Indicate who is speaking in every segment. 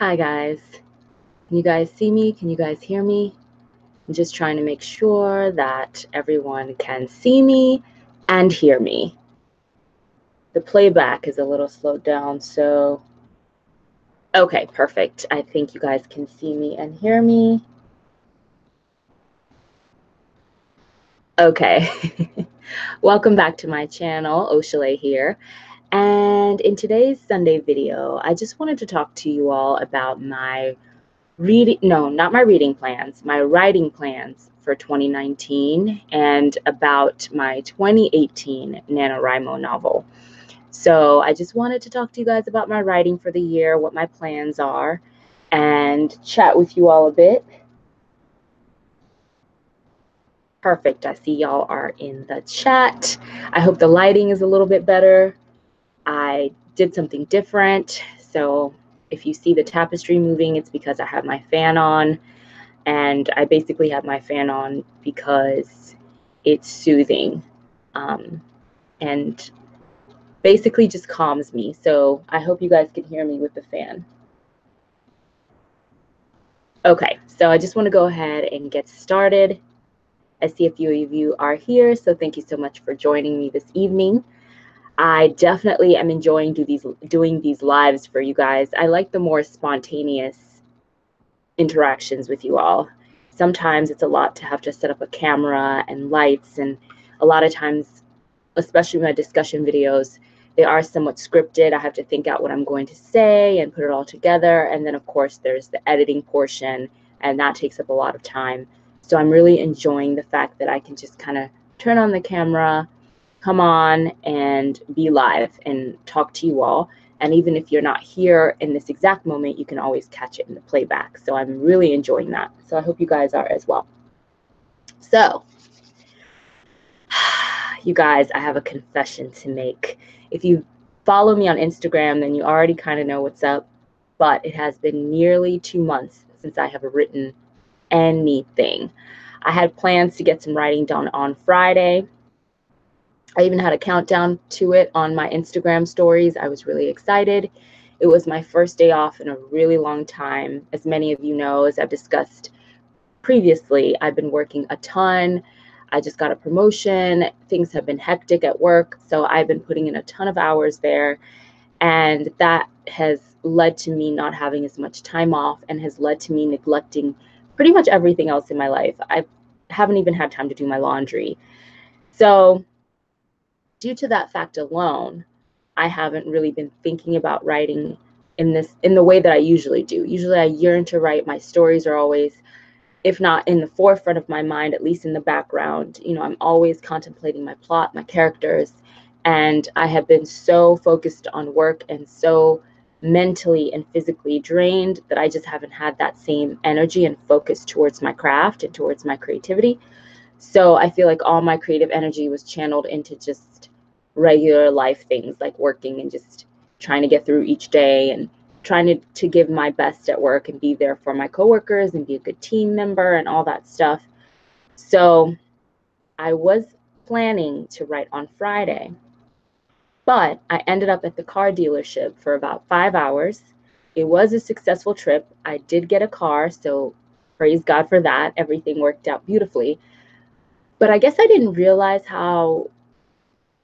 Speaker 1: Hi guys, can you guys see me? Can you guys hear me? I'm just trying to make sure that everyone can see me and hear me. The playback is a little slowed down, so okay, perfect. I think you guys can see me and hear me. Okay. Welcome back to my channel, OhSheReads here. And in today's Sunday video, I just wanted to talk to you all about my not my reading plans, my writing plans for 2019 and about my 2018 Nanowrimo novel. So I just wanted to talk to you guys about my writing for the year, what my plans are, and chat with you all a bit. Perfect. I see y'all are in the chat. I hope the lighting is a little bit better. I did something different. So if you see the tapestry moving, it's because I have my fan on. And I basically have my fan on because it's soothing and basically just calms me. So I hope you guys can hear me with the fan. Okay, so I just want to go ahead and get started. I see a few of you are here, so thank you so much for joining me this evening. I definitely am enjoying doing these lives for you guys. I like the more spontaneous interactions with you all. Sometimes it's a lot to have to set up a camera and lights, and a lot of times, especially my discussion videos, they are somewhat scripted. I have to think out what I'm going to say and put it all together. And then of course there's the editing portion, and that takes up a lot of time. So I'm really enjoying the fact that I can just kind of turn on the camera, come on and be live and talk to you all. And even if you're not here in this exact moment, you can always catch it in the playback. So I'm really enjoying that. So I hope you guys are as well. So, you guys, I have a confession to make. If you follow me on Instagram, then you already kind of know what's up. But it has been nearly 2 months since I have written anything. I had plans to get some writing done on Friday. I even had a countdown to it on my Instagram stories. I was really excited. It was my first day off in a really long time. As many of you know, as I've discussed previously, I've been working a ton. I just got a promotion. Things have been hectic at work, so I've been putting in a ton of hours there. And that has led to me not having as much time off and has led to me neglecting pretty much everything else in my life. I haven't even had time to do my laundry. So due to that fact alone, I haven't really been thinking about writing in the way that I usually do. Usually I yearn to write. My stories are always, if not in the forefront of my mind, at least in the background. You know, I'm always contemplating my plot, my characters, and I have been so focused on work and so mentally and physically drained that I just haven't had that same energy and focus towards my craft and towards my creativity. So I feel like all my creative energy was channeled into just regular life things like working and just trying to get through each day and trying to give my best at work and be there for my coworkers and be a good team member and all that stuff. So I was planning to write on Friday, but I ended up at the car dealership for about 5 hours. It was a successful trip. I did get a car, so praise God for that. Everything worked out beautifully. But I guess I didn't realize how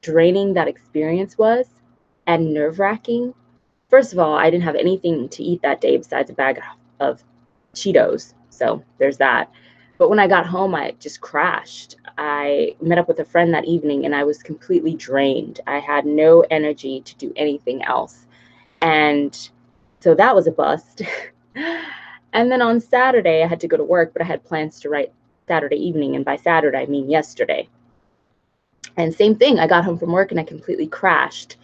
Speaker 1: draining that experience was and nerve-wracking. First of all, I didn't have anything to eat that day besides a bag of Cheetos. So there's that. But when I got home, I just crashed. I met up with a friend that evening and I was completely drained. I had no energy to do anything else. And so that was a bust. And then on Saturday, I had to go to work, but I had plans to write Saturday evening. And by Saturday, I mean yesterday. And same thing, I got home from work and I completely crashed.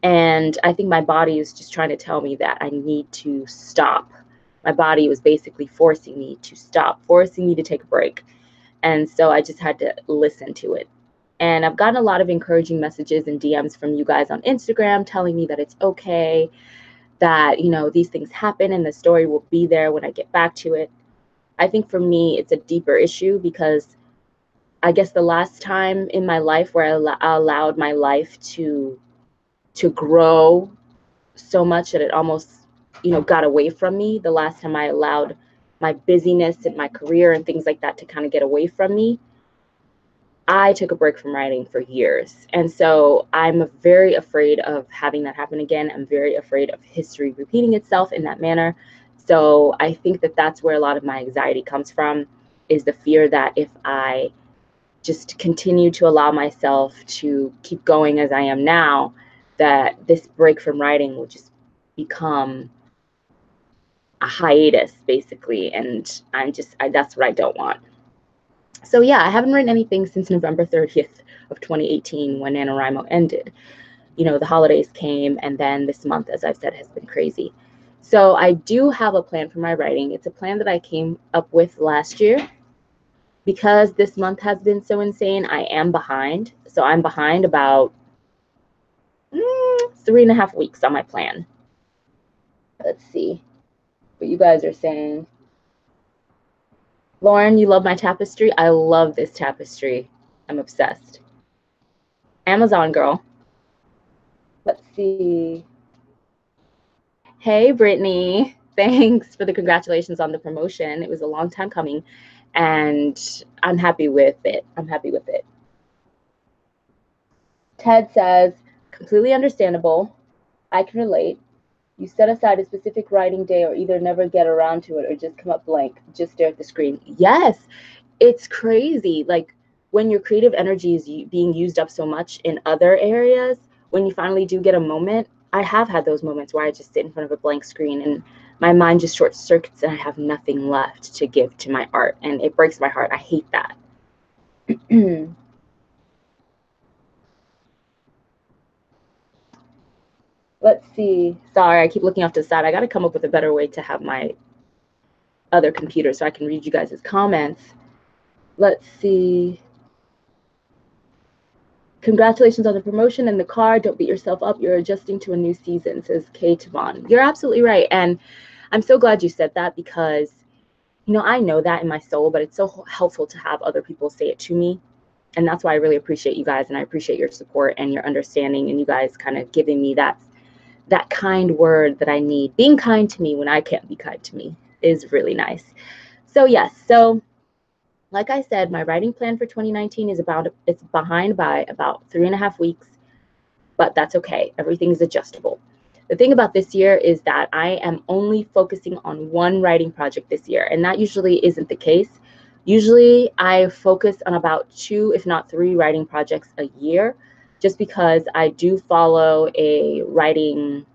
Speaker 1: And I think my body is just trying to tell me that I need to stop. My body was basically forcing me to stop, forcing me to take a break. And so I just had to listen to it. And I've gotten a lot of encouraging messages and DMs from you guys on Instagram telling me that it's okay, that, you know, these things happen and the story will be there when I get back to it. I think for me, it's a deeper issue because I guess the last time in my life where I allowed my life to grow so much that it almost got away from me, the last time I allowed my busyness and my career and things like that to kind of get away from me, I took a break from writing for years. And so I'm very afraid of having that happen again. I'm very afraid of history repeating itself in that manner. So I think that that's where a lot of my anxiety comes from, is the fear that if I just continue to allow myself to keep going as I am now, that this break from writing will just become a hiatus, basically. And that's what I don't want. So yeah, I haven't written anything since November 30th of 2018 when NaNoWriMo ended. The holidays came, and then this month, as I've said, has been crazy. So I do have a plan for my writing. It's a plan that I came up with last year. Because this month has been so insane, I am behind. So I'm behind about 3.5 weeks on my plan. Let's see what you guys are saying. Lauren, you love my tapestry? I love this tapestry. I'm obsessed. Amazon girl. Let's see. Hey, Brittany. Thanks for the congratulations on the promotion. It was a long time coming, and I'm happy with it. Ted says, completely understandable. I can relate. You set aside a specific writing day or either never get around to it or just come up blank, just stare at the screen. Yes, it's crazy. Like when your creative energy is being used up so much in other areas, when you finally do get a moment, I have had those moments where I just sit in front of a blank screen and my mind just short circuits and I have nothing left to give to my art. And it breaks my heart. I hate that. Let's see. Sorry, I keep looking off to the side. I got to come up with a better way to have my other computer so I can read you guys' comments. Let's see. Congratulations on the promotion and the car. Don't beat yourself up. You're adjusting to a new season, says Kay Tavon. You're absolutely right. And I'm so glad you said that because, I know that in my soul, but it's so helpful to have other people say it to me. And that's why I really appreciate you guys and I appreciate your support and your understanding and you guys kind of giving me that kind word that I need. Being kind to me when I can't be kind to me is really nice. So yes, so like I said, my writing plan for 2019 it's behind by about 3.5 weeks, but that's okay. Everything is adjustable. The thing about this year is that I am only focusing on one writing project this year, and that usually isn't the case. Usually I focus on about 2, if not 3 writing projects a year, just because I do follow a writing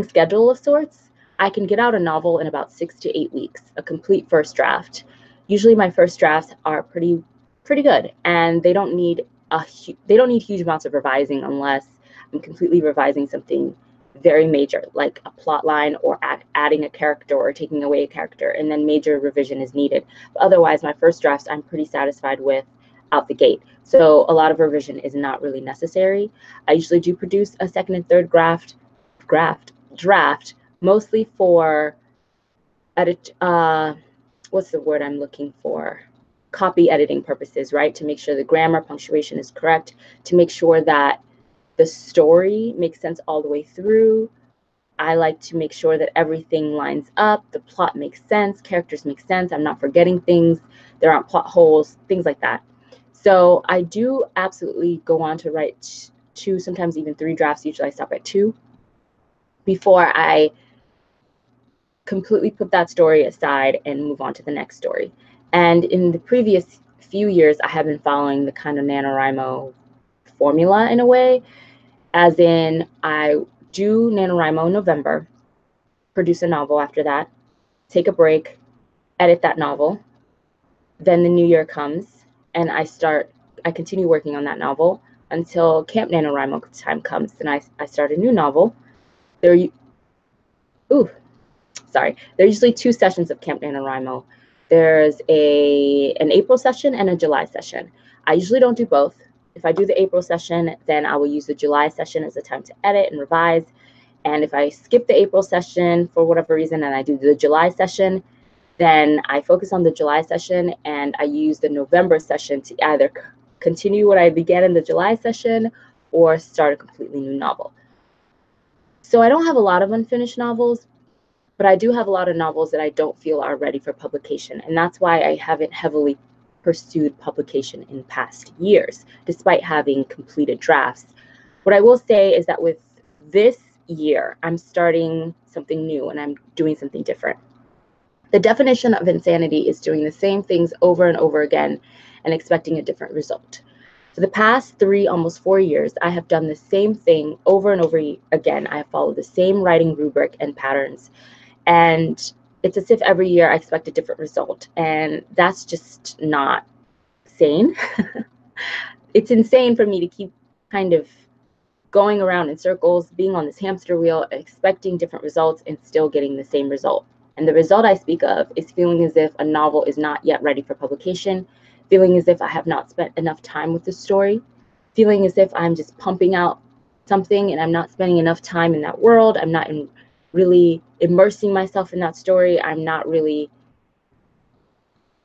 Speaker 1: schedule of sorts. I can get out a novel in about 6 to 8 weeks, a complete first draft. Usually my first drafts are pretty good, and they don't need huge amounts of revising unless I'm completely revising something very major, like a plot line or adding a character or taking away a character, and then major revision is needed. But otherwise, my first drafts I'm pretty satisfied with out the gate. So a lot of revision is not really necessary. I usually do produce a second and third draft, mostly for what's the word I'm looking for? Copy editing purposes, right? To make sure the grammar, punctuation is correct, to make sure that the story makes sense all the way through. I like to make sure that everything lines up, the plot makes sense, characters make sense, I'm not forgetting things, there aren't plot holes, things like that. So I do absolutely go on to write 2, sometimes even 3 drafts. Usually I stop at 2 before I completely put that story aside and move on to the next story. And in the previous few years, I have been following the kind of NaNoWriMo formula in a way, as in I do NaNoWriMo in November, produce a novel after that, take a break, edit that novel, then the new year comes and I continue working on that novel until Camp NaNoWriMo time comes, and I start a new novel. There are usually 2 sessions of Camp NaNoWriMo. There's an April session and a July session. I usually don't do both. If I do the April session, then I will use the July session as a time to edit and revise. And if I skip the April session for whatever reason and I do the July session, then I focus on the July session and I use the November session to either continue what I began in the July session or start a completely new novel. So I don't have a lot of unfinished novels, but I do have a lot of novels that I don't feel are ready for publication. And that's why I haven't heavily pursued publication in past years, despite having completed drafts. What I will say is that with this year, I'm starting something new and I'm doing something different. The definition of insanity is doing the same things over and over again and expecting a different result. For the past 3, almost 4 years, I have done the same thing over and over again. I have followed the same writing rubric and patterns. And it's as if every year I expect a different result. And that's just not sane. It's insane for me to keep kind of going around in circles, being on this hamster wheel, expecting different results and still getting the same result. And the result I speak of is feeling as if a novel is not yet ready for publication, feeling as if I have not spent enough time with the story, feeling as if I'm just pumping out something and I'm not spending enough time in that world. I'm not really immersing myself in that story. I'm not really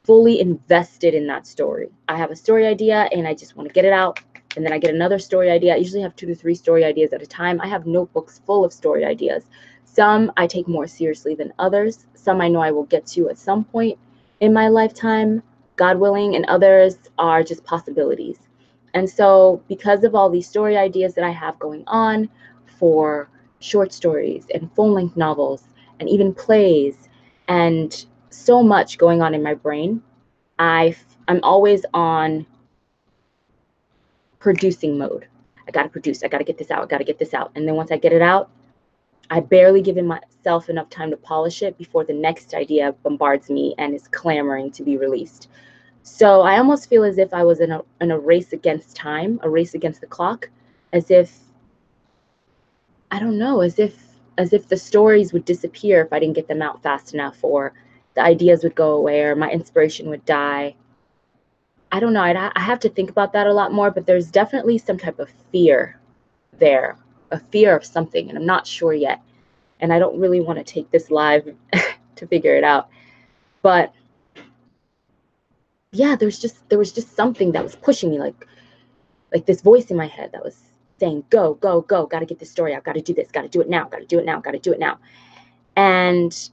Speaker 1: fully invested in that story. I have a story idea and I just want to get it out. And then I get another story idea. I usually have 2 to 3 story ideas at a time. I have notebooks full of story ideas. Some I take more seriously than others. Some I know I will get to at some point in my lifetime, God willing, and others are just possibilities. And so because of all these story ideas that I have going on for short stories and full-length novels and even plays and so much going on in my brain, I'm always on producing mode. I got to produce. I got to get this out. I got to get this out. And then once I get it out, I barely give myself enough time to polish it before the next idea bombards me and is clamoring to be released. So I almost feel as if I was in a race against time, a race against the clock, as if, I don't know, as if the stories would disappear if I didn't get them out fast enough, or the ideas would go away, or my inspiration would die. I don't know. I have to think about that a lot more, but there's definitely some type of fear there, a fear of something, and I'm not sure yet. And I don't really want to take this live to figure it out. But yeah, there was just something that was pushing me, like this voice in my head that was saying, go, go, go, got to get this story out, got to do this, got to do it now, got to do it now, got to do it now. And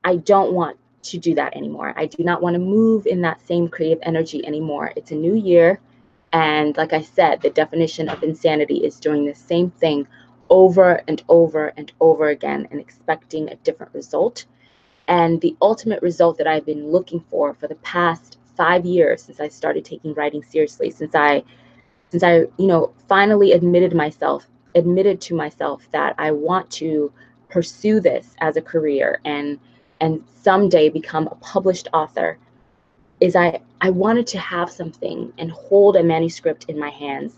Speaker 1: I don't want to do that anymore. I do not want to move in that same creative energy anymore. It's a new year. And like I said, the definition of insanity is doing the same thing over and over and over again and expecting a different result. And the ultimate result that I've been looking for the past 5 years since I started taking writing seriously, since I finally admitted to myself that I want to pursue this as a career and someday become a published author, is I wanted to have something and hold a manuscript in my hands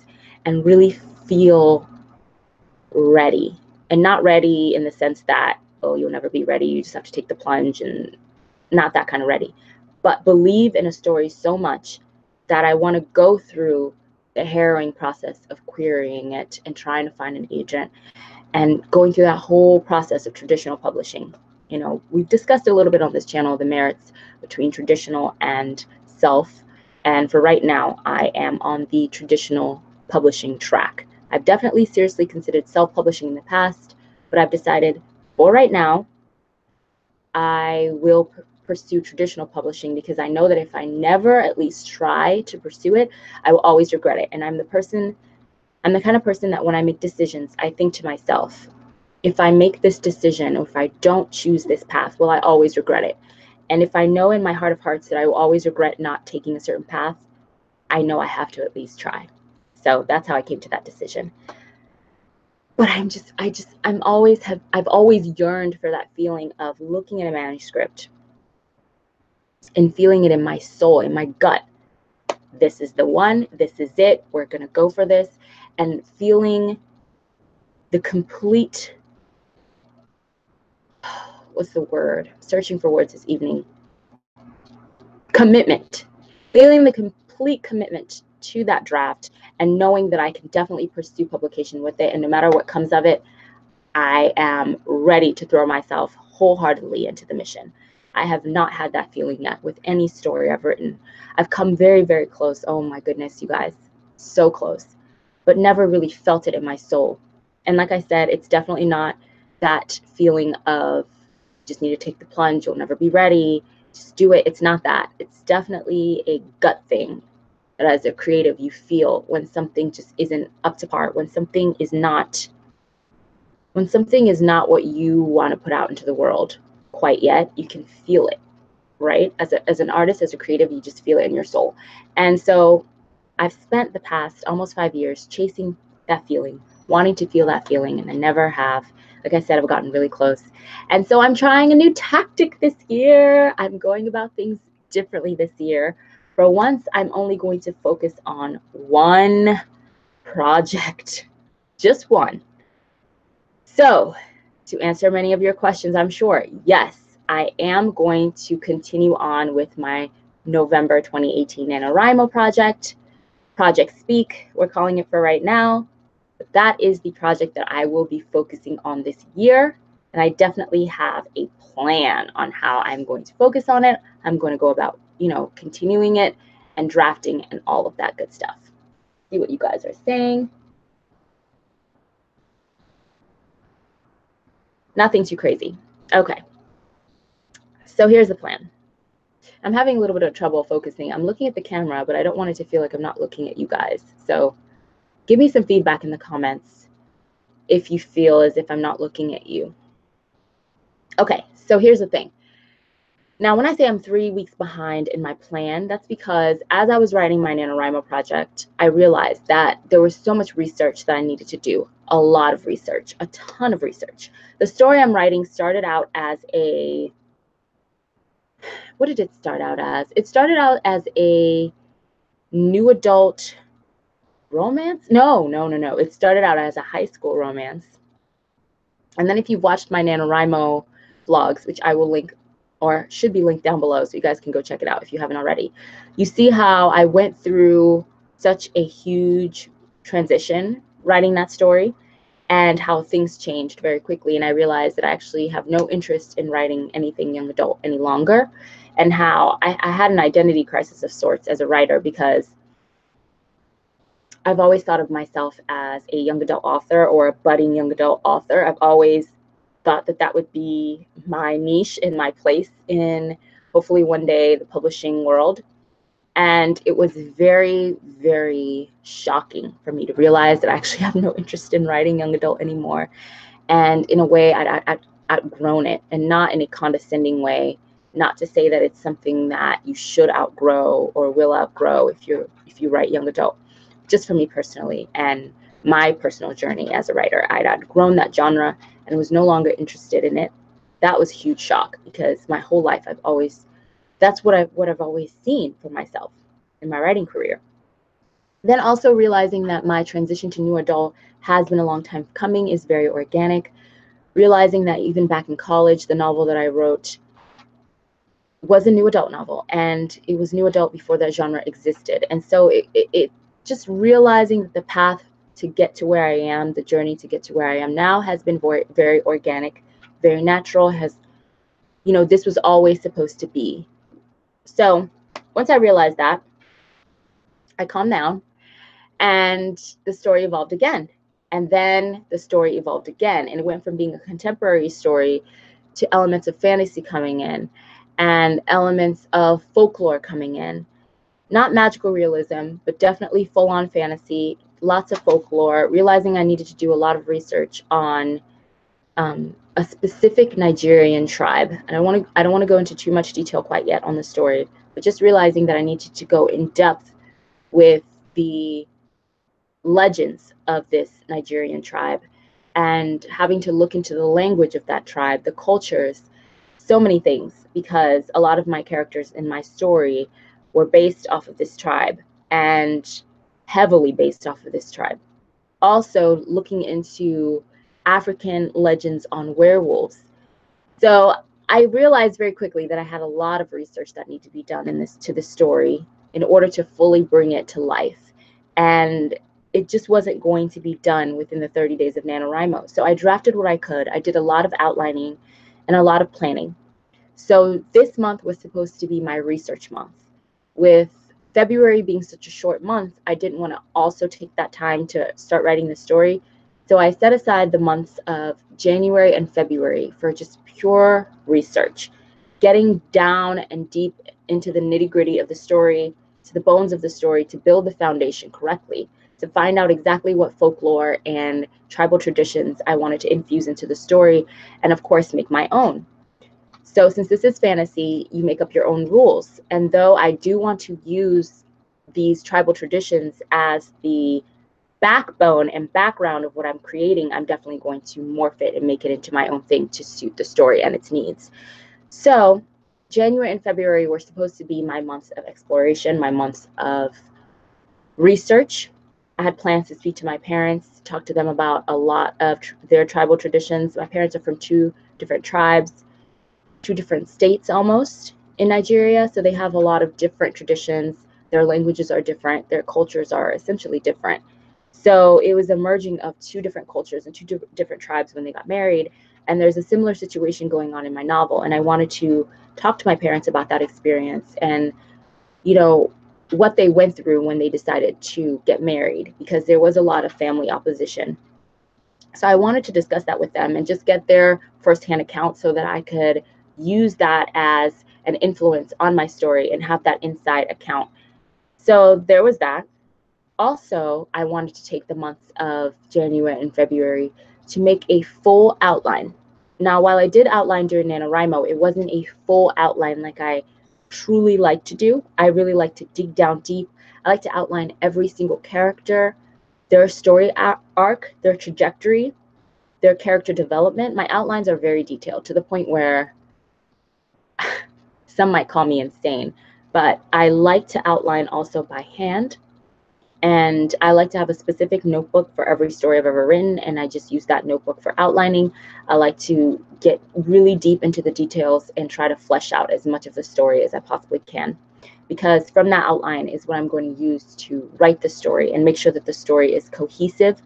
Speaker 1: and really feel ready. And not ready in the sense that, oh, you'll never be ready, you just have to take the plunge, and not that kind of ready. But believe in a story so much that I want to go through the harrowing process of querying it and trying to find an agent and going through that whole process of traditional publishing. You know, we've discussed a little bit on this channel the merits between traditional and self. And for right now, I am on the traditional publishing track. I've definitely seriously considered self-publishing in the past, but I've decided for right now, I will pursue traditional publishing, because I know that if I never at least try to pursue it, I will always regret it. And I'm the kind of person that when I make decisions, I think to myself, if I make this decision or if I don't choose this path, will I always regret it? And if I know in my heart of hearts that I will always regret not taking a certain path, I know I have to at least try. So that's how I came to that decision. But I've always yearned for that feeling of looking at a manuscript and feeling it in my soul, in my gut. This is the one, this is it, we're gonna go for this, and feeling the complete, what's the word? Searching for words this evening. Commitment. Feeling the complete commitment to that draft and knowing that I can definitely pursue publication with it, and no matter what comes of it, I am ready to throw myself wholeheartedly into the mission. I have not had that feeling yet with any story I've written. I've come very, very close. Oh my goodness, you guys, so close, but never really felt it in my soul. And like I said, it's definitely not that feeling of just need to take the plunge, you'll never be ready, just do it. It's not that. It's definitely a gut thing that as a creative you feel when something just isn't up to par, when something is not what you want to put out into the world quite yet. You can feel it, right? As an artist, as a creative, you just feel it in your soul. And so I've spent the past almost 5 years chasing that feeling, wanting to feel that feeling, and I never have. Like I said, I've gotten really close. And so I'm trying a new tactic this year. I'm going about things differently this year. For once, I'm only going to focus on one project, just one. So to answer many of your questions, I'm sure, yes, I am going to continue on with my November 2018 NaNoWriMo project. Project Speak, we're calling it for right now. But that is the project that I will be focusing on this year. And I definitely have a plan on how I'm going to focus on it. I'm going to go about, continuing it and drafting and all of that good stuff. See what you guys are saying. Nothing too crazy. Okay. So here's the plan. I'm having a little bit of trouble focusing. I'm looking at the camera, but I don't want it to feel like I'm not looking at you guys. So give me some feedback in the comments if you feel as if I'm not looking at you. Okay, so here's the thing. Now, when I say I'm 3 weeks behind in my plan, that's because as I was writing my NaNoWriMo project, I realized that there was so much research that I needed to do. A lot of research, a ton of research. The story I'm writing started out as a, what did it start out as? It started out as a new adult romance? No. It started out as a high school romance. And then if you've watched my NaNoWriMo vlogs, which I will link or should be linked down below so you guys can go check it out if you haven't already, you see how I went through such a huge transition writing that story and how things changed very quickly. And I realized that I actually have no interest in writing anything young adult any longer, and how I had an identity crisis of sorts as a writer, because I've always thought of myself as a young adult author or a budding young adult author. I've always thought that that would be my niche and my place in, hopefully one day, the publishing world. And it was very, very shocking for me to realize that I actually have no interest in writing young adult anymore. And in a way, I'd outgrown it, and not in a condescending way. Not to say that it's something that you should outgrow or will outgrow if you write young adult. Just for me personally and my personal journey as a writer, I'd outgrown that genre and was no longer interested in it. That was a huge shock, because my whole life that's what I've always seen for myself in my writing career. Then also realizing that my transition to new adult has been a long time coming, is very organic. Realizing that even back in college, the novel that I wrote was a new adult novel, and it was new adult before that genre existed. And so it just realizing that the path to get to where I am, the journey to get to where I am now, has been very, very organic, very natural. This was always supposed to be. So once I realized that, I calmed down, and the story evolved again. And then the story evolved again, and it went from being a contemporary story to elements of fantasy coming in and elements of folklore coming in. Not magical realism, but definitely full-on fantasy, lots of folklore, realizing I needed to do a lot of research on a specific Nigerian tribe. And I don't want to go into too much detail quite yet on the story, but just realizing that I needed to go in depth with the legends of this Nigerian tribe, and having to look into the language of that tribe, the cultures, so many things, because a lot of my characters in my story were based off of this tribe, and heavily based off of this tribe. Also looking into African legends on werewolves. So I realized very quickly that I had a lot of research that needed to be done to the story in order to fully bring it to life. And it just wasn't going to be done within the 30 days of NaNoWriMo. So I drafted what I could. I did a lot of outlining and a lot of planning. So this month was supposed to be my research month. With February being such a short month, I didn't want to also take that time to start writing the story. So I set aside the months of January and February for just pure research, getting down and deep into the nitty-gritty of the story, to the bones of the story, to build the foundation correctly, to find out exactly what folklore and tribal traditions I wanted to infuse into the story, and of course make my own. So since this is fantasy, you make up your own rules. And though I do want to use these tribal traditions as the backbone and background of what I'm creating, I'm definitely going to morph it and make it into my own thing to suit the story and its needs. So January and February were supposed to be my months of exploration, my months of research. I had plans to speak to my parents, talk to them about a lot of their tribal traditions. My parents are from two different tribes, two different states almost in Nigeria, so they have a lot of different traditions. Their languages are different, their cultures are essentially different. So it was a merging of two different cultures and two different tribes when they got married. And there's a similar situation going on in my novel. And I wanted to talk to my parents about that experience and, you know, what they went through when they decided to get married, because there was a lot of family opposition. So I wanted to discuss that with them and just get their firsthand account so that I could use that as an influence on my story and have that inside account. So there was that. Also, I wanted to take the months of January and February to make a full outline. Now, while I did outline during NaNoWriMo, it wasn't a full outline like I truly like to do. I really like to dig down deep. I like to outline every single character, their story arc, their trajectory, their character development. My outlines are very detailed to the point where some might call me insane, but I like to outline also by hand. And I like to have a specific notebook for every story I've ever written, and I just use that notebook for outlining. I like to get really deep into the details and try to flesh out as much of the story as I possibly can, because from that outline is what I'm going to use to write the story and make sure that the story is cohesive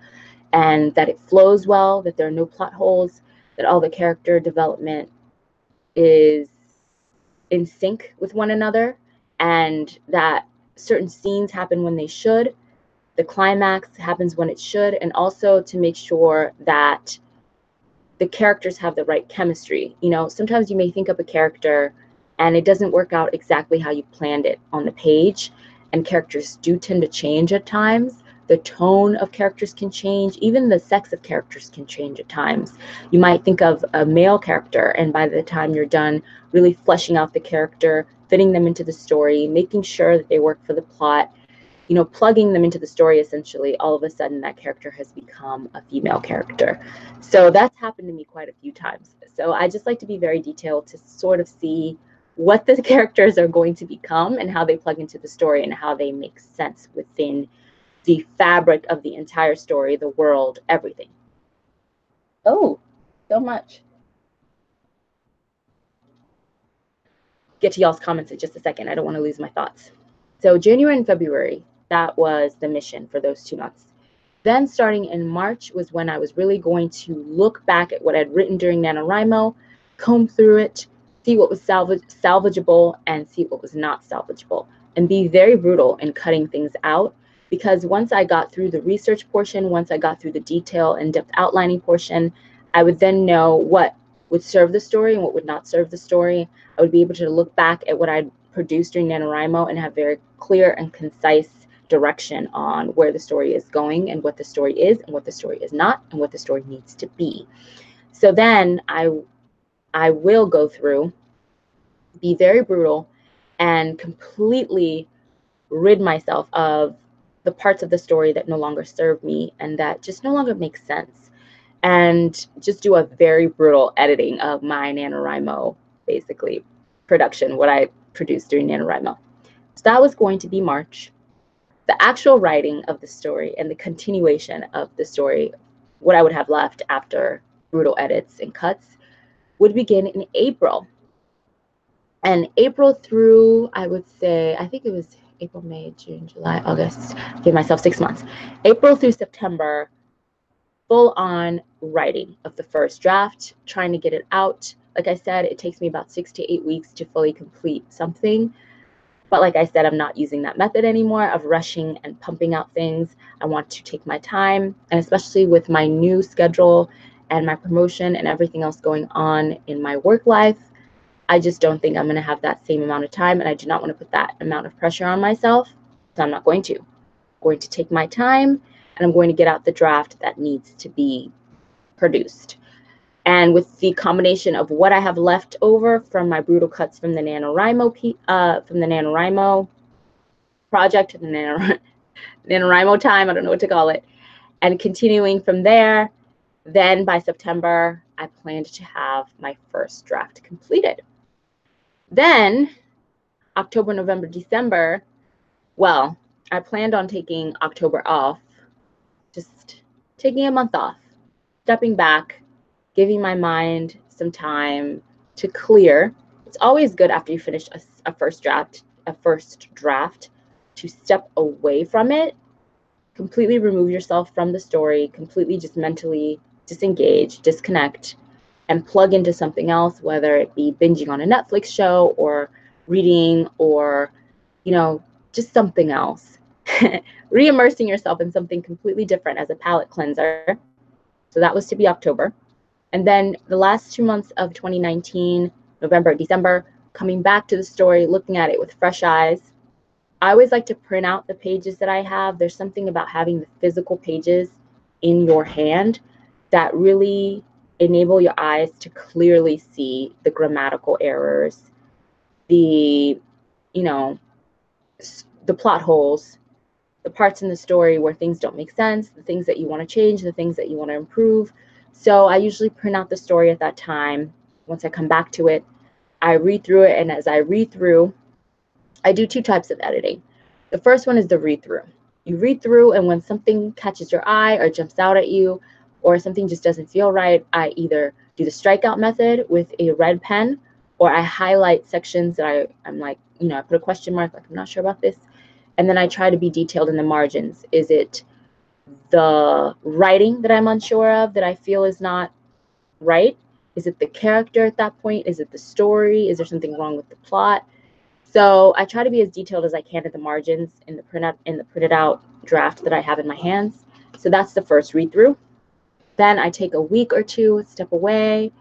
Speaker 1: and that it flows well, that there are no plot holes, that all the character development is in sync with one another, and that certain scenes happen when they should, the climax happens when it should, and also to make sure that the characters have the right chemistry. You know, sometimes you may think of a character and it doesn't work out exactly how you planned it on the page, and characters do tend to change at times. The tone of characters can change, even the sex of characters can change at times. You might think of a male character, and by the time you're done really fleshing out the character, fitting them into the story, making sure that they work for the plot, you know, plugging them into the story, essentially, all of a sudden that character has become a female character. So that's happened to me quite a few times. So I just like to be very detailed to sort of see what the characters are going to become and how they plug into the story and how they make sense within the fabric of the entire story, the world, everything. Oh, so much. Get to y'all's comments in just a second. I don't want to lose my thoughts. So January and February, that was the mission for those 2 months. Then starting in March was when I was really going to look back at what I'd written during NaNoWriMo, comb through it, see what was salvageable and see what was not salvageable, and be very brutal in cutting things out, because once I got through the research portion, once I got through the detail and depth outlining portion, I would then know what would serve the story and what would not serve the story. I would be able to look back at what I'd produced during NaNoWriMo and have very clear and concise direction on where the story is going and what the story is and what the story is not and what the story needs to be. So then I will go through, be very brutal, and completely rid myself of the parts of the story that no longer serve me and that just no longer make sense, and just do a very brutal editing of my NaNoWriMo, basically, production, what I produced during NaNoWriMo. So that was going to be March. The actual writing of the story and the continuation of the story, what I would have left after brutal edits and cuts, would begin in April. And April through, I would say, I think it was April, May, June, July, August, give myself 6 months. April through September, full on writing of the first draft, trying to get it out. Like I said, it takes me about 6 to 8 weeks to fully complete something. But like I said, I'm not using that method anymore of rushing and pumping out things. I want to take my time, and especially with my new schedule and my promotion and everything else going on in my work life, I just don't think I'm going to have that same amount of time, and I do not want to put that amount of pressure on myself, so I'm not going to. I'm going to take my time, and I'm going to get out the draft that needs to be produced. And with the combination of what I have left over from my brutal cuts from the Nanowrimo project, the Nanowrimo time, I don't know what to call it, and continuing from there, then by September, I planned to have my first draft completed. Then October, November, December, well, I planned on taking October off, just taking a month off, stepping back, giving my mind some time to clear. It's always good after you finish a first draft to step away from it, completely remove yourself from the story, completely just mentally disengage, disconnect, and plug into something else, whether it be binging on a Netflix show or reading or, just something else. Re-immersing yourself in something completely different as a palate cleanser. So that was to be October. And then the last 2 months of 2019, November, December, coming back to the story, looking at it with fresh eyes. I always like to print out the pages that I have. There's something about having the physical pages in your hand that really enable your eyes to clearly see the grammatical errors, the plot holes, the parts in the story where things don't make sense, the things that you want to change, the things that you want to improve. So I usually print out the story at that time. Once I come back to it, I read through it, and as I read through, I do 2 types of editing. The first one is the read through. You read through, and when something catches your eye or jumps out at you, or something just doesn't feel right, I either do the strikeout method with a red pen, or I highlight sections that I'm like, I put a question mark, like I'm not sure about this, and then I try to be detailed in the margins. Is it the writing that I'm unsure of, that I feel is not right? Is it the character at that point? Is it the story? Is there something wrong with the plot? So I try to be as detailed as I can at the margins in the printed out draft that I have in my hands. So that's the first read through. Then I take a week or 2, step away,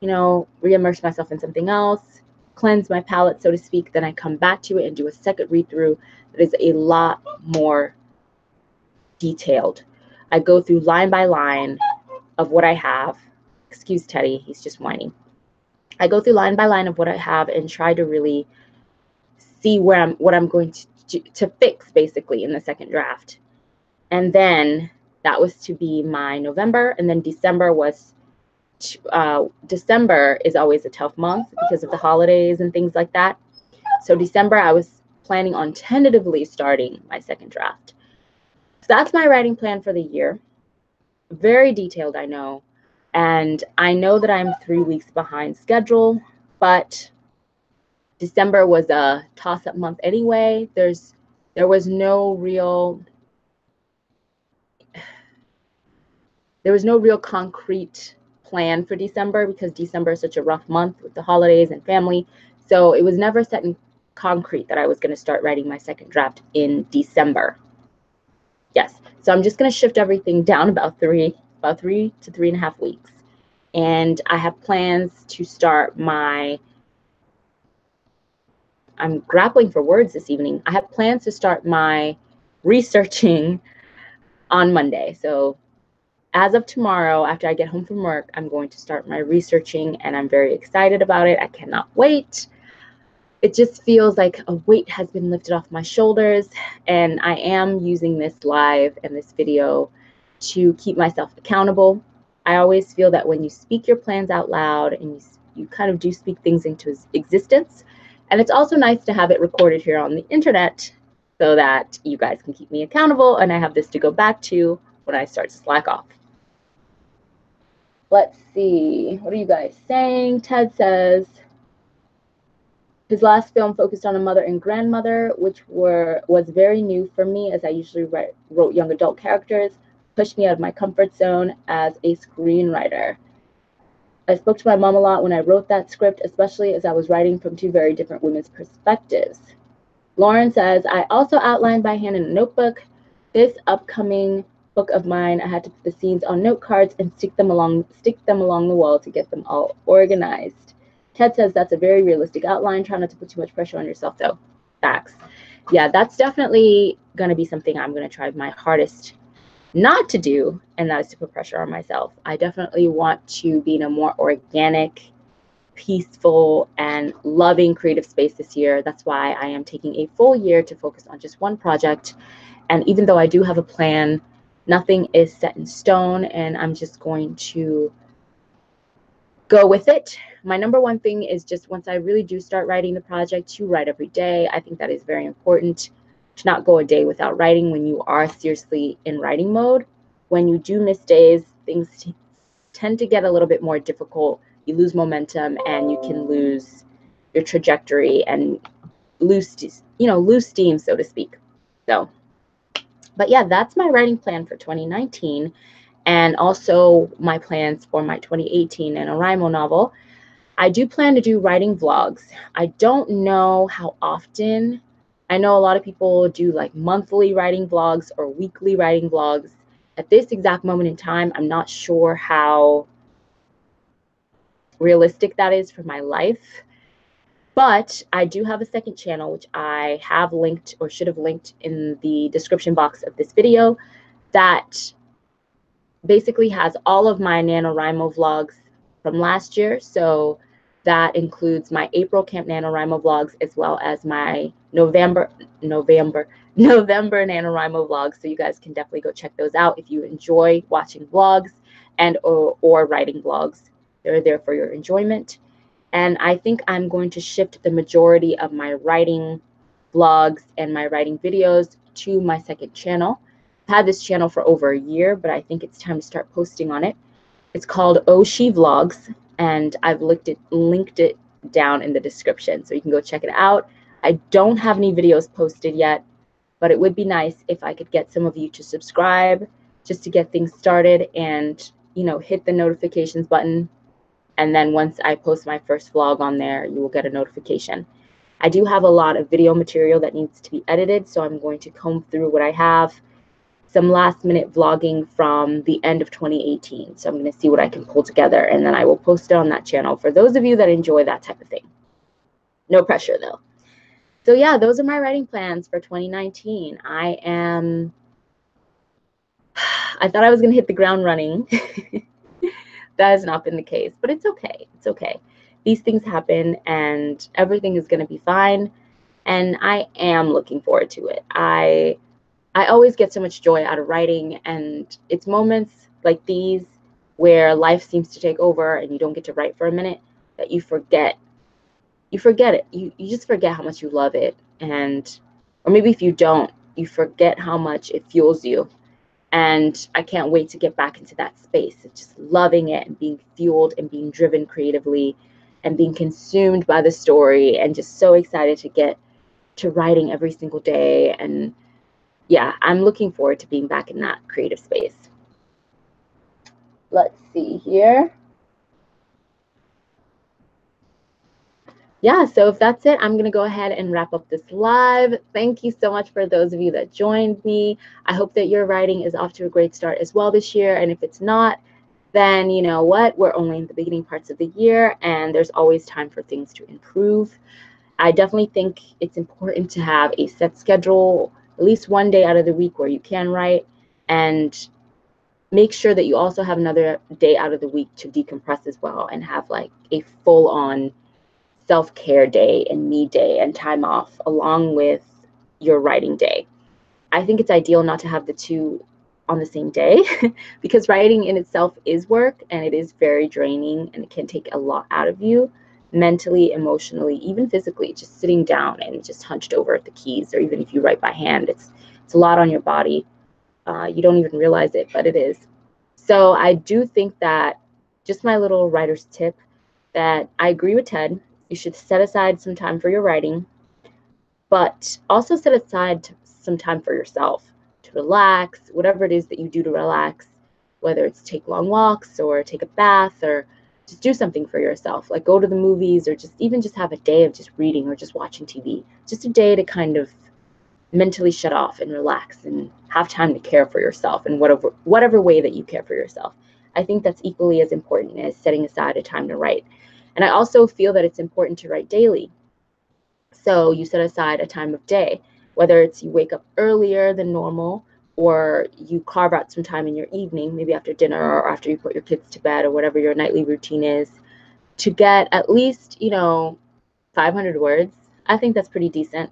Speaker 1: re-immerse myself in something else, cleanse my palate, so to speak. Then I come back to it and do a second read through that is a lot more detailed. I go through line by line of what I have. Excuse Teddy, he's just whining. I go through line by line of what I have and try to really see what I'm going to fix, basically, in the second draft. And then that was to be my November, and then December is always a tough month because of the holidays and things like that. So December, I was planning on tentatively starting my second draft. So that's my writing plan for the year. Very detailed, I know. And I know that I'm 3 weeks behind schedule, but December was a toss-up month anyway. There was no real concrete plan for December because December is such a rough month with the holidays and family. So it was never set in concrete that I was going to start writing my second draft in December. Yes. So I'm just going to shift everything down about 3 to 3.5 weeks. And I have plans to start I'm grappling for words this evening. I have plans to start my researching on Monday. So as of tomorrow, after I get home from work, I'm going to start my researching, and I'm very excited about it. I cannot wait. It just feels like a weight has been lifted off my shoulders, and I am using this live and this video to keep myself accountable. I always feel that when you speak your plans out loud and you kind of do speak things into existence, and it's also nice to have it recorded here on the internet so that you guys can keep me accountable, and I have this to go back to when I start to slack off. Let's see, what are you guys saying? Ted says his last film focused on a mother and grandmother, which was very new for me, as I usually wrote young adult characters, pushed me out of my comfort zone as a screenwriter. I spoke to my mom a lot when I wrote that script, especially as I was writing from 2 very different women's perspectives. Lauren says, I also outlined by hand in a notebook. This upcoming book of mine, I had to put the scenes on note cards and stick them along the wall to get them all organized. Ted says that's a very realistic outline. Try not to put too much pressure on yourself, though. Facts. Yeah, that's definitely going to be something I'm going to try my hardest not to do, and that is to put pressure on myself. I definitely want to be in a more organic, peaceful, and loving creative space this year. That's why I am taking a full year to focus on just one project. And even though I do have a plan, nothing is set in stone, and I'm just going to go with it. My number one thing is just once I really do start writing the project, to write every day. I think that is very important, to not go a day without writing when you are seriously in writing mode. When you do miss days, things tend to get a little bit more difficult. You lose momentum and you can lose your trajectory and lose steam, so to speak. So, but yeah, that's my writing plan for 2019, and also my plans for my 2018 NaNoWrimo novel. I do plan to do writing vlogs. I don't know how often. I know a lot of people do like monthly writing vlogs or weekly writing vlogs. At this exact moment in time, I'm not sure how realistic that is for my life. But I do have a second channel, which I have linked or should have linked in the description box of this video, that basically has all of my NaNoWrimo vlogs from last year. So that includes my April Camp NaNoWrimo vlogs as well as my November NaNoWrimo vlogs. So you guys can definitely go check those out if you enjoy watching vlogs and or writing vlogs. They're there for your enjoyment. And I think I'm going to shift the majority of my writing vlogs and my writing videos to my second channel. I've had this channel for over a year, but I think it's time to start posting on it. It's called OhSheVlogs, and I've linked it down in the description, so you can go check it out. I don't have any videos posted yet, but it would be nice if I could get some of you to subscribe just to get things started and, hit the notifications button. And then once I post my first vlog on there, you will get a notification. I do have a lot of video material that needs to be edited, so I'm going to comb through what I have. Some last minute vlogging from the end of 2018. So I'm going to see what I can pull together, and then I will post it on that channel for those of you that enjoy that type of thing. No pressure though. So yeah, those are my writing plans for 2019. I thought I was going to hit the ground running. That has not been the case, but it's okay. It's okay. These things happen and everything is going to be fine. And I am looking forward to it. I always get so much joy out of writing, and it's moments like these where life seems to take over and you don't get to write for a minute that you forget it. You just forget how much you love it. Or maybe if you don't, you forget how much it fuels you. And I can't wait to get back into that space of just loving it and being fueled and being driven creatively and being consumed by the story, and just so excited to get to writing every single day. And yeah, I'm looking forward to being back in that creative space. Let's see here. Yeah, so if that's it, I'm going to go ahead and wrap up this live. Thank you so much for those of you that joined me. I hope that your writing is off to a great start as well this year. And if it's not, then you know what? We're only in the beginning parts of the year, and there's always time for things to improve. I definitely think it's important to have a set schedule, at least one day out of the week where you can write, and make sure that you also have another day out of the week to decompress as well and have like a full-on self-care day and me day and time off along with your writing day. I think it's ideal not to have the two on the same day because writing in itself is work, and it is very draining, and it can take a lot out of you mentally, emotionally, even physically. Just sitting down and just hunched over at the keys, or even if you write by hand, it's a lot on your body. You don't even realize it, but it is. So I do think that, just my little writer's tip, that I agree with Ted. You should set aside some time for your writing, but also set aside some time for yourself to relax, whatever it is that you do to relax, whether it's take long walks or take a bath or just do something for yourself, like go to the movies, or just even just have a day of just reading or just watching TV, just a day to kind of mentally shut off and relax and have time to care for yourself in whatever way that you care for yourself. I think that's equally as important as setting aside a time to write. And I also feel that it's important to write daily. So you set aside a time of day, whether it's you wake up earlier than normal, or you carve out some time in your evening, maybe after dinner or after you put your kids to bed, or whatever your nightly routine is, to get at least, 500 words. I think that's pretty decent.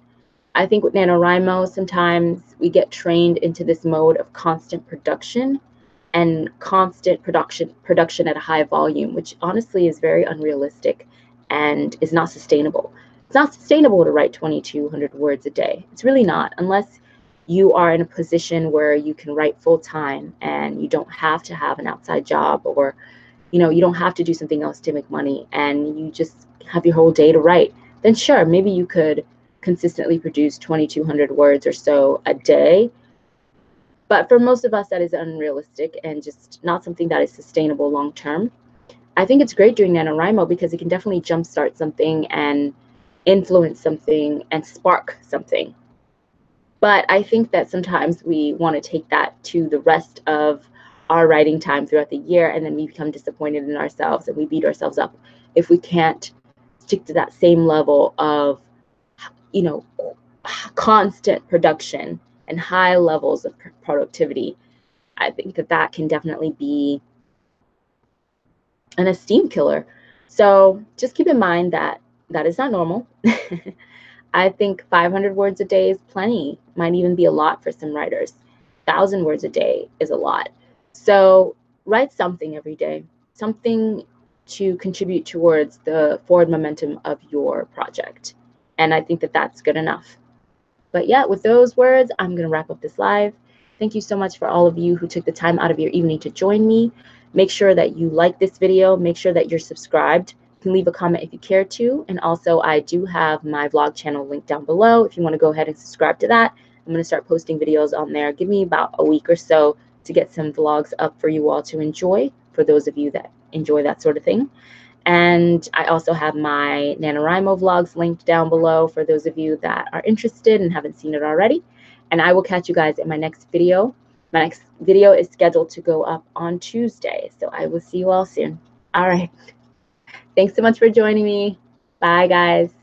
Speaker 1: I think with NaNoWriMo, sometimes we get trained into this mode of constant production and constant production at a high volume, which honestly is very unrealistic and is not sustainable. It's not sustainable to write 2,200 words a day. It's really not, unless you are in a position where you can write full time and you don't have to have an outside job, or you don't have to do something else to make money, and you just have your whole day to write. Then sure, maybe you could consistently produce 2,200 words or so a day. But for most of us, that is unrealistic and just not something that is sustainable long term. I think it's great doing NaNoWriMo because it can definitely jumpstart something and influence something and spark something. But I think that sometimes we want to take that to the rest of our writing time throughout the year, and then we become disappointed in ourselves and we beat ourselves up if we can't stick to that same level of, constant production and high levels of productivity. I think that can definitely be an esteem killer. So just keep in mind that that is not normal. I think 500 words a day is plenty, might even be a lot for some writers. 1,000 words a day is a lot. So write something every day, something to contribute towards the forward momentum of your project. And I think that that's good enough. But yeah, with those words, I'm going to wrap up this live. Thank you so much for all of you who took the time out of your evening to join me. Make sure that you like this video. Make sure that you're subscribed. You can leave a comment if you care to. And also, I do have my vlog channel linked down below if you want to go ahead and subscribe to that. I'm going to start posting videos on there. Give me about a week or so to get some vlogs up for you all to enjoy, for those of you that enjoy that sort of thing. And I also have my NaNoWriMo vlogs linked down below for those of you that are interested and haven't seen it already. And I will catch you guys in my next video. My next video is scheduled to go up on Tuesday, so I will see you all soon. All right. Thanks so much for joining me. Bye, guys.